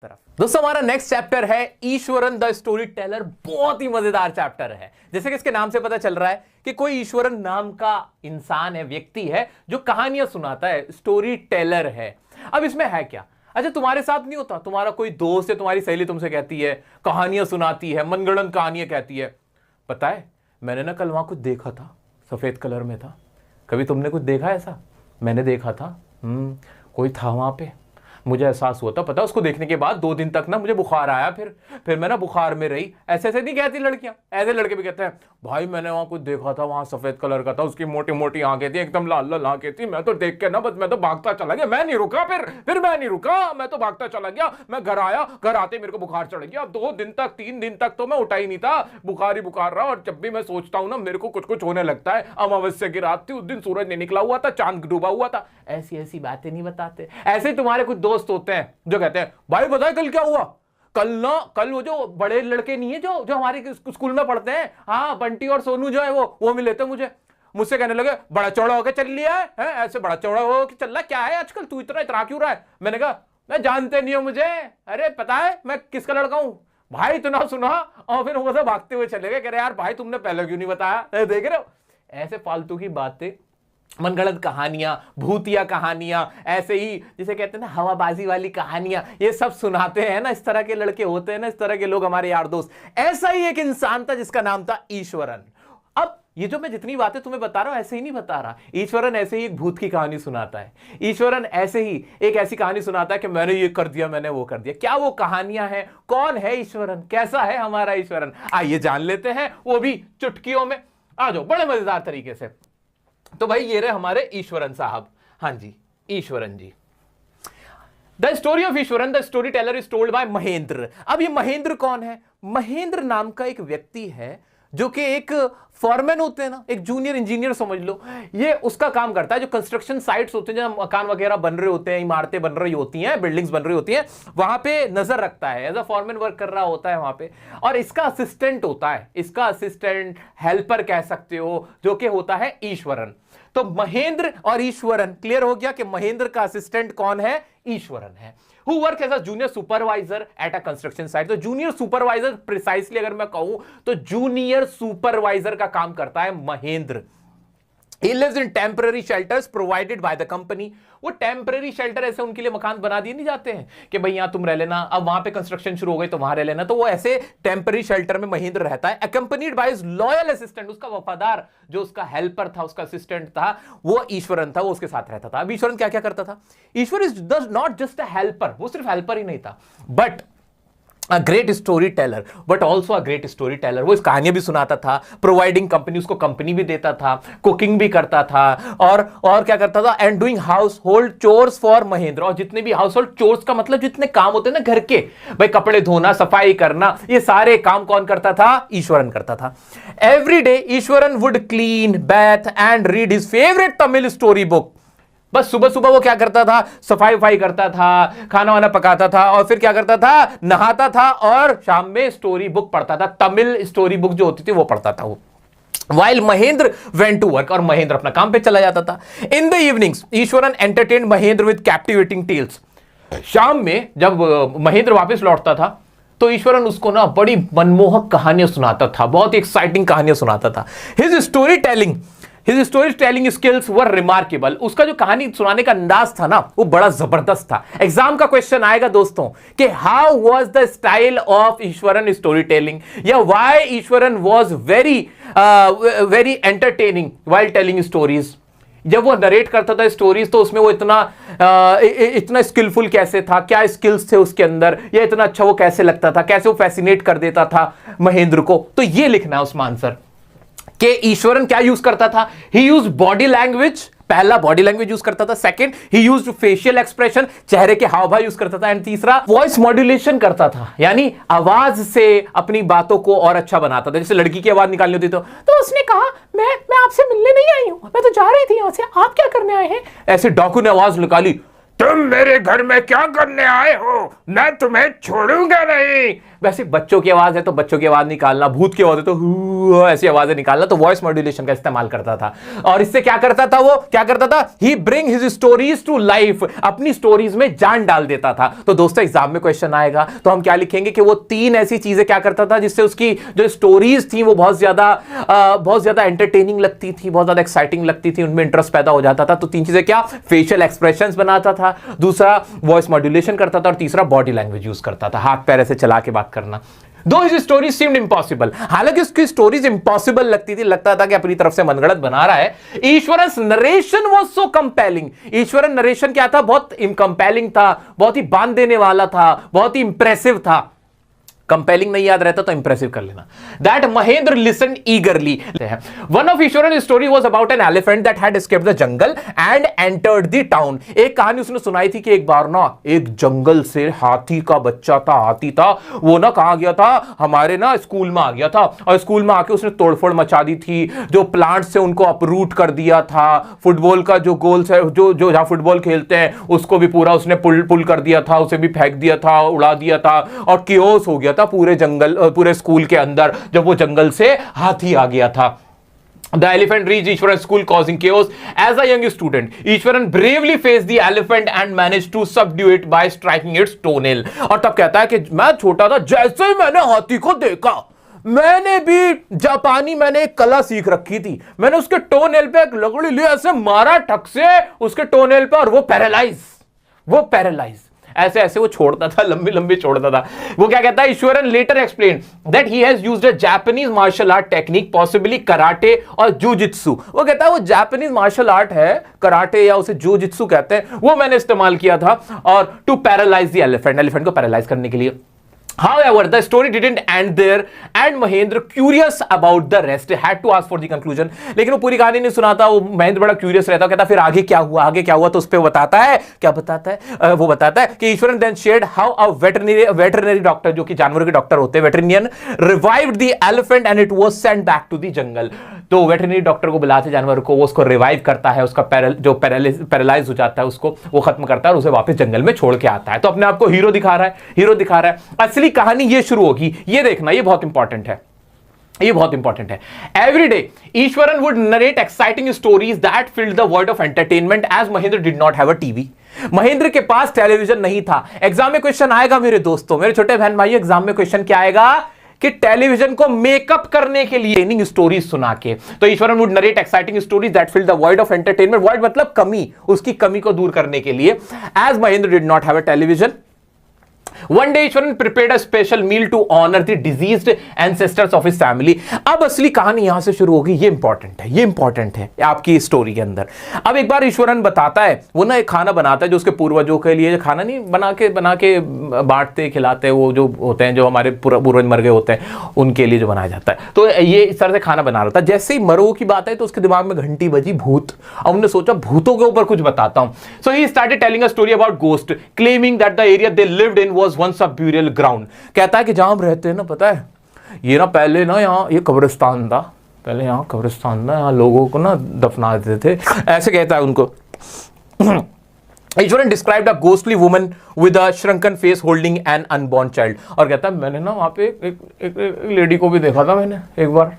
तरफ। दोस्तों हमारा नेक्स्ट चैप्टर है ईश्वरन द स्टोरी टेलर। बहुत ही मजेदार चैप्टर है। जैसे कि इसके नाम से पता चल रहा है कि कोई ईश्वरन नाम का इंसान है, व्यक्ति है जो कहानियां सुनाता है, स्टोरी टेलर है। अब इसमें है क्या? अच्छा, तुम्हारे साथ नहीं होता? तुम्हारा कोई दोस्त है, तुम्हारी सहेली तुमसे कहती है, कहानियां सुनाती है, मनगढ़ंत कहानियां कहती है। पता है मैंने ना कल वहां कुछ देखा था, सफेद कलर में था। कभी तुमने कुछ देखा ऐसा? मैंने देखा था, कोई था वहां पे, मुझे एहसास हुआ था। पता उसको देखने के बाद 2 दिन तक ना मुझे बुखार आया, फिर मैं ना बुखार में रही। ऐसे ऐसे नहीं कहती लड़कियां, ऐसे लड़के भी कहते हैं भाई मैंने वहां कुछ देखा था, वहां सफेद कलर का था, उसकी मोटी मोटी आंखें थी, एकदम लाल लाल आंखें थी। मैं तो देख के ना बस मैं तो भागता चला गया, मैं नहीं रुका, फिर मैं नहीं रुका, मैं तो भागता चला गया। मैं घर आया, घर आते मेरे को बुखार चढ़ गया। 2 दिन तक 3 दिन तक तो मैं उठा ही नहीं था, बुखार ही बुखार रहा। और जब भी मैं सोचता हूं ना मेरे को कुछ कुछ होने लगता है। अमावस्या की रात थी, उस दिन सूरज नहीं निकला हुआ था, चांद डूबा हुआ था। ऐसी ऐसी बातें नहीं बताते। ऐसे तुम्हारे कुछ दोस्त होते हैं जो कहते हैं भाई पता है कल क्या हुआ? कल वो जो बड़े लड़के नहीं है जो हमारे स्कूल में पढ़ते हैं, हाँ बंटी और सोनू जो है वो मिले थे मुझसे कहने लगे बड़ा चौड़ा होकर चल लिया है, ऐसे बड़ा चौड़ा होकर चल रहा क्या है आजकल, तू इतना क्यों रहा है? मैंने कहा मैं जानते नहीं हो मुझे, अरे पता है मैं किसका लड़का हूं भाई, इतना सुना। और फिर वो भागते हुए चले गए, कह रहे यार भाई तुमने पहले क्यों नहीं बताया? देख रहे हो ऐसे फालतू की बातें, मनगढ़ंत कहानियां, भूतिया कहानियां, ऐसे ही जिसे कहते हैं ना हवाबाजी वाली कहानियां, ये सब सुनाते हैं ना। इस तरह के लड़के होते हैं ना, इस तरह के लोग हमारे यार दोस्त। ऐसा ही एक इंसान था जिसका नाम था ईश्वरन। अब ये जो मैं जितनी बातें तुम्हें बता रहा हूं ऐसे ही नहीं बता रहा। ईश्वरन ऐसे ही एक भूत की कहानी सुनाता है। ईश्वरन ऐसे ही एक ऐसी कहानी सुनाता है कि मैंने ये कर दिया, मैंने वो कर दिया। क्या वो कहानियां हैं? कौन है ईश्वरन? कैसा है हमारा ईश्वरन? आइए जान लेते हैं, वो भी चुटकियों में। आ जाओ बड़े मजेदार तरीके से। तो भाई ये रहे हमारे ईश्वरन साहब। हाँ जी, Iswaran ji. The story of Iswaran the storyteller is told by Mahendra. अब ये महेंद्र कौन है? महेंद्र नाम का एक व्यक्ति है जो कि एक फॉरमैन होते हैं ना, एक जूनियर इंजीनियर समझ लो। ये उसका काम करता है जो कंस्ट्रक्शन साइट्स होते हैं, जहां मकान वगैरह बन रहे होते हैं, इमारतें बन रही होती हैं, बिल्डिंग्स बन रही होती हैं, वहां पे नजर रखता है। एज अ फॉरमैन वर्क कर रहा होता है वहां पे। और इसका असिस्टेंट होता है, इसका असिस्टेंट, हेल्पर कह सकते हो, जो कि होता है ईश्वरन। तो महेंद्र और ईश्वरन, क्लियर हो गया कि महेंद्र का असिस्टेंट कौन है? ईश्वरन है। Who works as a junior supervisor at a construction site? तो जूनियर सुपरवाइजर, प्रिसाइसली अगर मैं कहूं तो जूनियर सुपरवाइजर का काम करता है Mahendra. He lives in temporary shelters provided by the company. वो टेम्पररी शेल्टर ऐसे उनके लिए मकान बना दिए नहीं जाते हैं कि भाई यहां तुम रह लेना, अब वहां पे कंस्ट्रक्शन शुरू हो गई तो वहां रह लेना। तो वो ऐसे टेम्पररी शेल्टर में महेंद्र रहता है, accompanied by his loyal assistant. उसका वफादार जो उसका हेल्पर था, उसका असिस्टेंट था, वो ईश्वरन था, वो उसके साथ रहता था। अब ईश्वरन क्या क्या करता था? Ishwar is not just a helper, वो सिर्फ हेल्पर ही नहीं था, but a great storyteller, but also a great storyteller. वो इस कहानियां भी सुनाता था, प्रोवाइडिंग कंपनी, उसको कंपनी भी देता था, कुकिंग भी करता था, और क्या करता था? And doing house hold chores for Mahendra. और जितने भी हाउस होल्ड चोर्स का मतलब जितने काम होते हैं ना घर के, भाई कपड़े धोना, सफाई करना, ये सारे काम कौन करता था? ईश्वरन करता था। Every day Eswaran would clean, bathe and read his favourite Tamil story book. बस सुबह सुबह वो क्या करता था? सफाई वफाई करता था, खाना वाना पकाता था, और फिर क्या करता था? नहाता था, और शाम में स्टोरी बुक पढ़ता था। तमिल स्टोरी बुक जो होती थी वो पढ़ता था वो। While Mahendra went to work, और महेंद्र अपना काम पे चला जाता था। In the evenings, Eswaran entertained Mahendra with captivating tales. शाम में जब महेंद्र वापस लौटता था तो ईश्वरन उसको ना बड़ी मनमोहक कहानियां सुनाता था, बहुत एक्साइटिंग कहानियां सुनाता था। His स्टोरी टेलिंग स्किल्स वर रिमार्केबल। उसका जो कहानी सुनाने का अंदाज था ना वो बड़ा जबरदस्त था। एग्जाम का क्वेश्चन आएगा दोस्तों कि how was the style of Iswaran storytelling, या why Iswaran was very entertaining while telling stories. जब वो नरेट करता था स्टोरीज तो उसमें वो इतना स्किलफुल कैसे था, क्या स्किल्स थे उसके अंदर, या इतना अच्छा वो कैसे लगता था, कैसे वो फैसिनेट कर देता था महेंद्र को। तो ये लिखना है उसमें आंसर कि ईश्वरन क्या यूज करता था? ही यूज बॉडी लैंग्वेज, पहला बॉडी लैंग्वेज यूज करता था। सेकंड, ही यूज्ड फेशियल एक्सप्रेशन, चेहरे के हाव भाव यूज करता था। एंड तीसरा, वॉइस मॉड्यूलेशन करता था, यानी आवाज से अपनी बातों को और अच्छा बनाता था। जैसे लड़की की आवाज निकालनी होती तो उसने कहा मैं आपसे मिलने नहीं आई हूं, मैं तो जा रही थी यहां से, आप क्या करने आए हैं? ऐसे डाकू ने आवाज निकाली, तुम मेरे घर में क्या करने आए हो, मैं तुम्हें छोड़ूंगा नहीं। वैसे बच्चों की आवाज है तो बच्चों की आवाज निकालना, भूत की आवाज है तो ऐसी आवाजें निकालना, तो वॉइस मॉड्यूलेशन का इस्तेमाल करता था। और इससे क्या करता था, वो क्या करता था, he bring his stories to life, अपनी स्टोरीज में जान डाल देता था। तो दोस्तों एग्जाम में क्वेश्चन आएगा तो हम क्या लिखेंगे कि वो 3 ऐसी चीजें क्या करता था जिससे उसकी जो स्टोरीज थी वो बहुत ज्यादा एंटरटेनिंग लगती थी, बहुत ज्यादा एक्साइटिंग लगती थी, उनमें इंटरेस्ट पैदा हो जाता था। तो 3 चीजें क्या, फेशियल एक्सप्रेशंस बनाता था, दूसरा वॉइस मॉड्यूलेशन करता था, और तीसरा बॉडी लैंग्वेज यूज करता था, हाथ पैर ऐसे चला के बात करना। दो हिज स्टोरीज सीम्ड इम्पॉसिबल, हालांकि उसकी स्टोरीज इम्पॉसिबल लगती थी, लगता था कि अपनी तरफ से मनगढ़ंत बना रहा है। Eswaran narration was so compelling, Eswaran narration क्या था, बहुत कंपेलिंग था, बहुत ही बांध देने वाला था, बहुत ही इंप्रेसिव था। कंपेलिंग नहीं याद रहता तो इंप्रेसिव कर लेना। That Mahendra listen ईगरली। One of Iswaran story was about an elephant that had escaped the jungle and entered the town. एक कहानी उसने सुनाई थी कि एक बार ना एक जंगल से हाथी का बच्चा था, हाथी था वो ना कहां गया था, हमारे ना स्कूल में आ गया था, और स्कूल में आके उसने तोड़फोड़ मचा दी थी, जो प्लांट्स से उनको अपरूट कर दिया था, फुटबॉल का जो गोल्स है, जो जहां फुटबॉल खेलते हैं उसको भी पूरा उसने पुल कर दिया था, उसे भी फेंक दिया था, उड़ा दिया था, और कियोस हो गया था पूरे जंगल, पूरे स्कूल के अंदर, जब वो जंगल से हाथी आ गया था। The elephant reached Ishwaran's school causing chaos. As a young student, Ishwaran bravely faced the elephant and managed to subdue it by striking its toenail. और तब कहता है कि मैं छोटा था, जैसे ही मैंने हाथी को देखा, मैंने भी जापानी मैंने एक कला सीख रखी थी, मैंने उसके टोनेल पे एक लकड़ी ली, ऐसे मारा ठक से उसके टोनेल पे, और वो पैरालाइज ऐसे ऐसे वो छोड़ता था, लंबी लंबी छोड़ता था। वो क्या कहता है, Ishwaran later explain that he has used a Japanese martial art technique, possibly karate और जूजित्सु। वो कहता है वो जापानीज मार्शल आर्ट है, कराटे या उसे जूजित्सु कहते हैं, वो मैंने इस्तेमाल किया था, और टू पैरालाइज द एलिफेंट को पैरालाइज करने के लिए। However, the story didn't end there, and Mahendra, curious about the rest, had to ask for the conclusion. लेकिन वो पूरी कहानी नहीं सुनाता, वो महेंद्र बड़ा क्यूरियस रहता, कहता फिर आगे क्या हुआ, तो उस पे बताता है, क्या बताता है, वो बताता है कि Eswaran then shared how a veterinary doctor, जो कि जानवरों के डॉक्टर होते हैं, वेटरिनियन, revived the elephant and it was sent back to the jungle. तो वेटरिनरी डॉक्टर को बुलाते जानवर को, वो उसको रिवाइव करता है, उसका जो पैरालाइज हो जाता है उसको वो खत्म करता है, और उसे वापस जंगल में छोड़ के आता है। तो अपने आप को हीरो दिखा रहा है। असली कहानी ये शुरू होगी, ये देखना, ये बहुत इंपॉर्टेंट है। Every day Eswaran would narrate exciting stories that filled the world of entertainment, as Mahendra did not have a TV. Mahendra के पास टेलीविजन नहीं था। एग्जाम में क्वेश्चन आएगा मेरे दोस्तों, मेरे छोटे बहन भाई, एग्जाम में क्वेश्चन क्या आएगा कि टेलीविजन को मेकअप करने के लिए ट्रेनिंग स्टोरीज सुना के। तो Ishwaran would narrate exciting stories that filled the void of entertainment, void मतलब कमी, उसकी कमी को दूर करने के लिए, as Mahendra did not have a television. One day Ishwaran prepared a special meal to honor the deceased ancestors of his family. अब असली कहानी यहां से शुरू होगी, ये इंपॉर्टेंट है आपकी स्टोरी के अंदर। अब एक बार ईश्वरन बताता है, वो ना एक खाना बनाता है जो उसके पूर्वजों के लिए, खाना नहीं बना के बांटते खिलाते, वो जो होते हैं, जो हमारे पूर्वज मर गए होते हैं, उनके लिए जो बनाया जाता है। तो ये इस तरह से खाना बना रहा था। जैसे ही मरो की बात है तो उसके दिमाग में घंटी बजी, भूत। अब उन्होंने सोचा भूतों के ऊपर कुछ बताता हूं। So he started telling a story about ghost, claiming that the area they lived in was once a burial ground. कहता है कि जहां हम रहते हैं ना, पता है ये ना पहले ना यहाँ ये कब्रिस्तान था, यहाँ लोगों को ना दफना देते थे, ऐसे कहता है उनको। Ishwaran described a ghostly woman with a shrunken face holding an unborn child. और कहता है मैंने ना वहाँ पे एक लेडी को भी देखा था मैंने एक बार।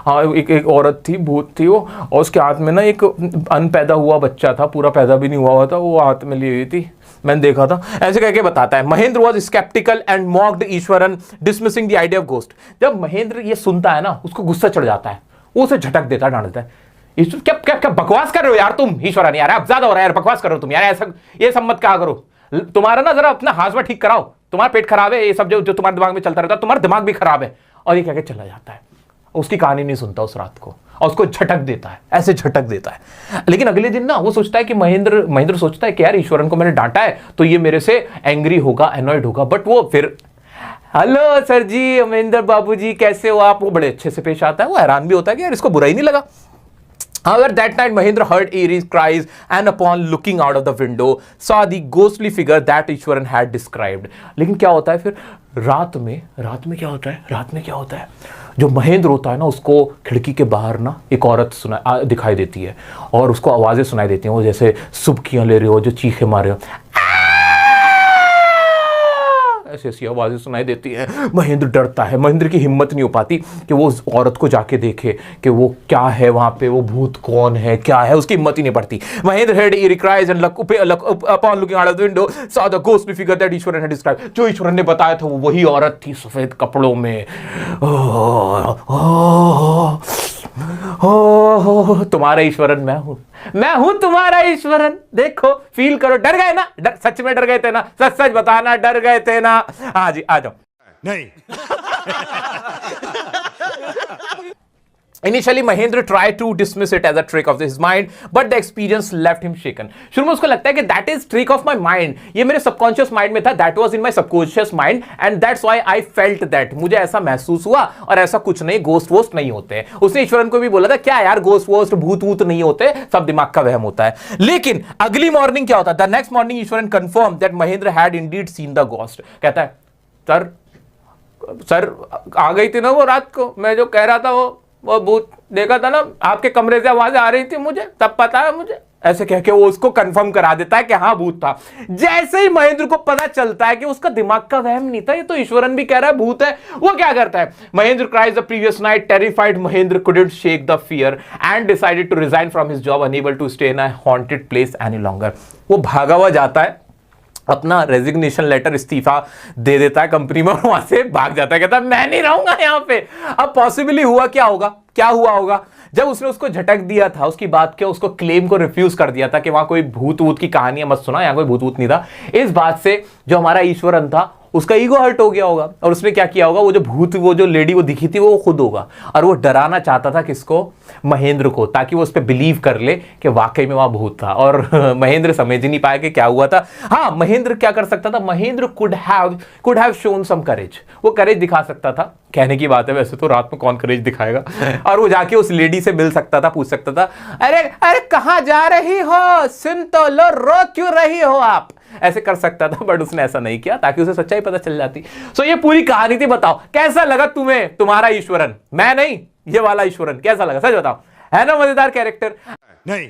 हाँ, एक औरत थी, भूत थी वो, और उसके हाथ में ना एक अनपैदा हुआ बच्चा था, पूरा पैदा भी नहीं हुआ था, वो हाथ में ली हुई थी, मैंने देखा था, ऐसे कहके बताता है। Mahendra was sceptical and mocked Ishwaran, dismissing the idea of ghost. जब महेंद्र ये सुनता है ना, उसको गुस्सा चढ़ जाता है, वो उसे झटक देता है, डांट देता है। ईश्वर क्या बकवास कर रहे हो यार तुम, ईश्वरन यार अब ज्यादा हो रहा है यार, बकवास कर रहे हो तुम यार, ऐसा ये सब मत कहा करो, तुम्हारा ना जरा अपना हाजमा ठीक कराओ, तुम्हारा पेट खराब है, ये सब जो तुम्हारे दिमाग में चलता रहता है, तुम्हारा दिमाग भी खराब है। और ये कहकर चला जाता है, उसकी कहानी नहीं सुनता उस रात को, और उसको झटक देता है, ऐसे झटक देता है। लेकिन अगले दिन ना वो सोचता है कि महेंद्र सोचता है कि यार ईश्वरन को मैंने डांटा है तो ये मेरे से एंग्री होगा, एनॉयड होगा, बट वो फिर हेलो सर जी, महेंद्र बाबू जी कैसे हो आप, वो बड़े अच्छे से पेश आता है। वो हैरान भी होता है कि यार इसको बुरा ही नहीं लगा। However, that night Mahendra heard eerie cries and upon looking out of the window saw the ghostly figure that Ishwaran had described. लेकिन क्या होता है फिर रात में क्या होता है, जो महेंद्र होता है ना, उसको खिड़की के बाहर ना एक औरत दिखाई देती है, और उसको आवाज़ें सुनाई देती हैं, वो जैसे सुबकियाँ ले रही हो, जो चीखे मार रहे हो। ऐसी ऐसी आवाजें सुनाई देती है। महेंद्र डरता है, महेंद्र की हिम्मत नहीं हो पाती कि वो उस औरत को जाके देखे कि वो क्या है वहां पे, वो भूत कौन है, क्या है, उसकी हिम्मत ही नहीं पड़ती। Mahendra head eerie cries and upon looking out of the window saw the ghostly figure that Eswaran had described। जो ईश्वरन ने बताया था वो वही औरत थी सफेद कपड़ों में। तुम्हारा ईश्वरन मैं हूं तुम्हारा ईश्वरन। देखो, फील करो। डर गए ना? सच में डर गए थे ना? सच सच बताना, डर गए थे ना? हाँ जी, आ जाओ। नहीं। Initially, Mahendra tried to dismiss it as a trick of his mind, but the experience left him shaken। शुरू में उसको लगता है कि that is trick of my mind, ये मेरे subconscious mind में था, that was in my subconscious mind and that's why I felt that। मुझे ऐसा महसूस हुआ और ऐसा कुछ नहीं, ghost वोस्ट नहीं होते। उसने ईश्वरन को भी बोला था, क्या यार ghost वोस्ट भूत वूत नहीं होते, सब दिमाग का वहम होता है। लेकिन अगली मॉर्निंग क्या होता है? The next morning Eswaran confirmed that Mahendra had indeed seen the ghost। कहता है, सर आ गई थी ना वो रात को, मैं जो कह रहा था वो भूत देखा था ना, आपके कमरे से आवाज आ रही थी मुझे, तब पता है मुझे। ऐसे कह के वो उसको कंफर्म करा देता है कि हाँ भूत था। जैसे ही महेंद्र को पता चलता है कि उसका दिमाग का वहम नहीं था, ये तो ईश्वरन भी कह रहा है भूत है, वो क्या करता है? Mahendra cries the previous night, terrified Mahendra couldn't shake the fear and decided to resign from his job, unable to stay in a haunted place any longer। वो भागा हुआ जाता है, अपना रेजिग्नेशन लेटर, इस्तीफा दे देता है कंपनी में, वहां से भाग जाता है, कहता है मैं नहीं रहूंगा यहाँ पे। अब पॉसिबली हुआ क्या होगा, क्या हुआ होगा? जब उसने उसको झटक दिया था, उसकी बात क्या, उसको क्लेम को रिफ्यूज कर दिया था कि वहां कोई भूत वूत की कहानियां मत सुना, यहाँ कोई भूत वूत नहीं था। इस बात से जो हमारा ईश्वरन था उसका ईगो हर्ट हो गया होगा और उसने क्या किया होगा, वो जो लेडी वो दिखी थी वो खुद होगा और वो डराना चाहता था किसको? महेंद्र को, ताकि वो उस पर बिलीव कर ले कि वाकई में वहां भूत था। और महेंद्र समझ ही नहीं पाया कि क्या हुआ था। हाँ, महेंद्र क्या कर सकता था? महेंद्र कुड हैव शोन सम करेज, वो करेज दिखा सकता था। कहने की बात है, वैसे तो रात में कौन करेज दिखाएगा। और वो जाके उस लेडी से मिल सकता था, पूछ सकता था, अरे अरे कहां जा रही हो, सुन तो लो, रो क्यों रही हो आप, ऐसे कर सकता था। बट उसने ऐसा नहीं किया ताकि उसे सच्चाई पता चल जाती। सो ये पूरी कहानी थी। बताओ कैसा लगा तुम्हें तुम्हारा ईश्वरन? मैं नहीं, ये वाला ईश्वरन कैसा लगा? सच बताओ, है ना मजेदार कैरेक्टर? नहीं।